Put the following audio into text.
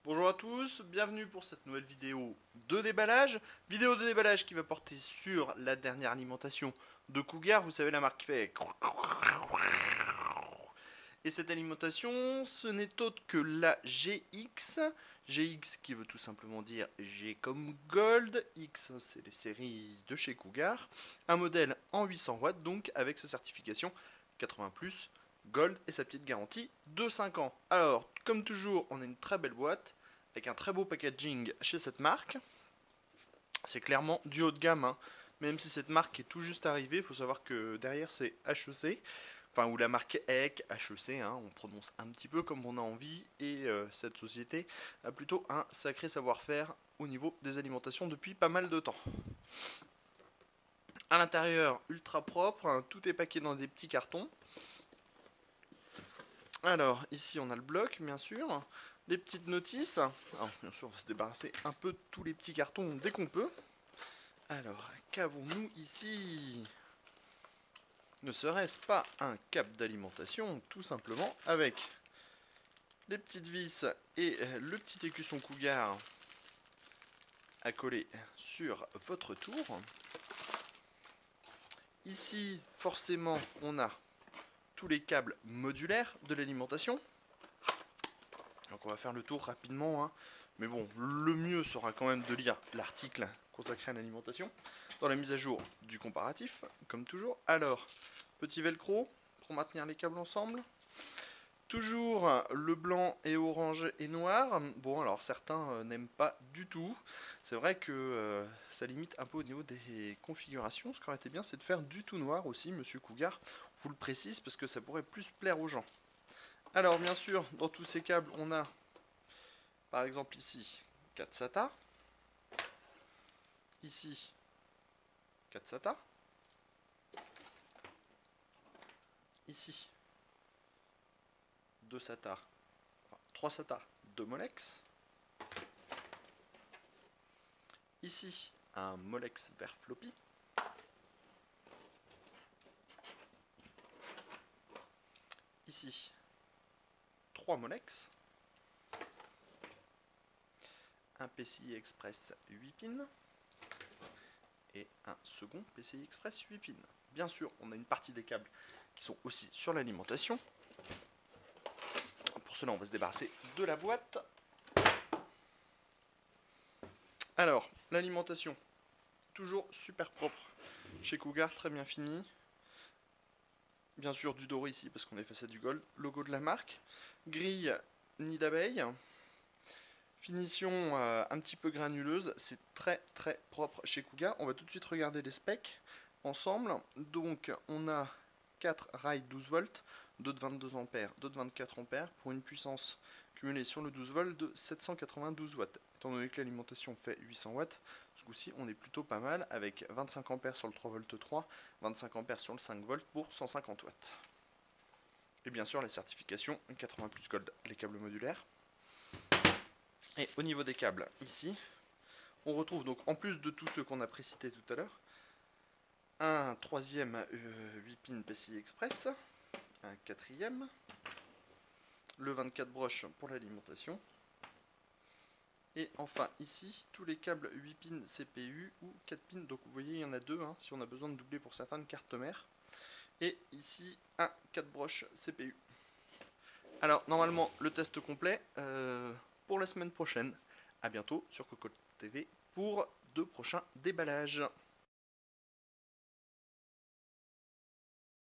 Bonjour à tous, bienvenue pour cette nouvelle vidéo de déballage. Vidéo de déballage qui va porter sur la dernière alimentation de Cougar. Vous savez, la marque qui fait... Et cette alimentation, ce n'est autre que la GX. GX qui veut tout simplement dire G comme Gold. X, c'est les séries de chez Cougar. Un modèle en 800 watts, donc avec sa certification 80+, Gold et sa petite garantie de 5 ans. Alors, comme toujours, on a une très belle boîte avec un très beau packaging chez cette marque. C'est clairement du haut de gamme, hein. Même si cette marque est tout juste arrivée, il faut savoir que derrière c'est HEC, enfin ou la marque EC, HEC, hein, on prononce un petit peu comme on a envie, et cette société a plutôt un sacré savoir-faire au niveau des alimentations depuis pas mal de temps. À l'intérieur, ultra propre, hein, tout est paqué dans des petits cartons. Alors, ici on a le bloc, bien sûr, les petites notices. Alors, bien sûr, on va se débarrasser un peu de tous les petits cartons dès qu'on peut. Alors, qu'avons-nous ici? Ne serait-ce pas un cap d'alimentation, tout simplement, avec les petites vis et le petit écusson Cougar à coller sur votre tour. Ici, forcément, on a tous les câbles modulaires de l'alimentation. Donc on va faire le tour rapidement, hein. Mais bon, le mieux sera quand même de lire l'article consacré à l'alimentation dans la mise à jour du comparatif, comme toujours. Alors, petit velcro pour maintenir les câbles ensemble. Toujours le blanc et orange et noir. Bon, alors certains n'aiment pas du tout. C'est vrai que ça limite un peu au niveau des configurations. Ce qui aurait été bien, c'est de faire du tout noir aussi, monsieur Cougar. Je vous le précise parce que ça pourrait plus plaire aux gens. Alors, bien sûr, dans tous ces câbles, on a, par exemple ici, 4 SATA. Ici, 4 SATA. Ici, 2 SATA, enfin 3 SATA, 2 Molex. Ici, un Molex vers floppy. Ici, 3 Molex. Un PCI Express 8 pins. Et un second PCI Express 8 pins. Bien sûr, on a une partie des câbles qui sont aussi sur l'alimentation. Pour cela, on va se débarrasser de la boîte. Alors, l'alimentation, toujours super propre. Chez Cougar, très bien fini. Bien sûr, du doré ici, parce qu'on est face à du gold. Logo de la marque. Grille nid d'abeille. Finition un petit peu granuleuse. C'est très très propre chez Cougar. On va tout de suite regarder les specs ensemble. Donc, on a 4 rails 12 volts, 2 de 22 ampères, 2 de 24 ampères, pour une puissance cumulée sur le 12 volts de 792 watts. Étant donné que l'alimentation fait 800 watts, ce coup-ci on est plutôt pas mal avec 25 ampères sur le 3 volts 3, 25 ampères sur le 5 volts pour 150 watts. Et bien sûr la certification 80+ Gold, les câbles modulaires. Et au niveau des câbles, ici, on retrouve donc en plus de tous ceux qu'on a précités tout à l'heure, un troisième 8 pins PCI Express, un quatrième, le 24 broches pour l'alimentation, et enfin ici tous les câbles 8 pins CPU ou 4 pins, donc vous voyez il y en a deux, hein, si on a besoin de doubler pour certaines cartes mères, et ici un 4 broches CPU. Alors normalement le test complet pour la semaine prochaine. A bientôt sur Cocotte TV pour de prochains déballages.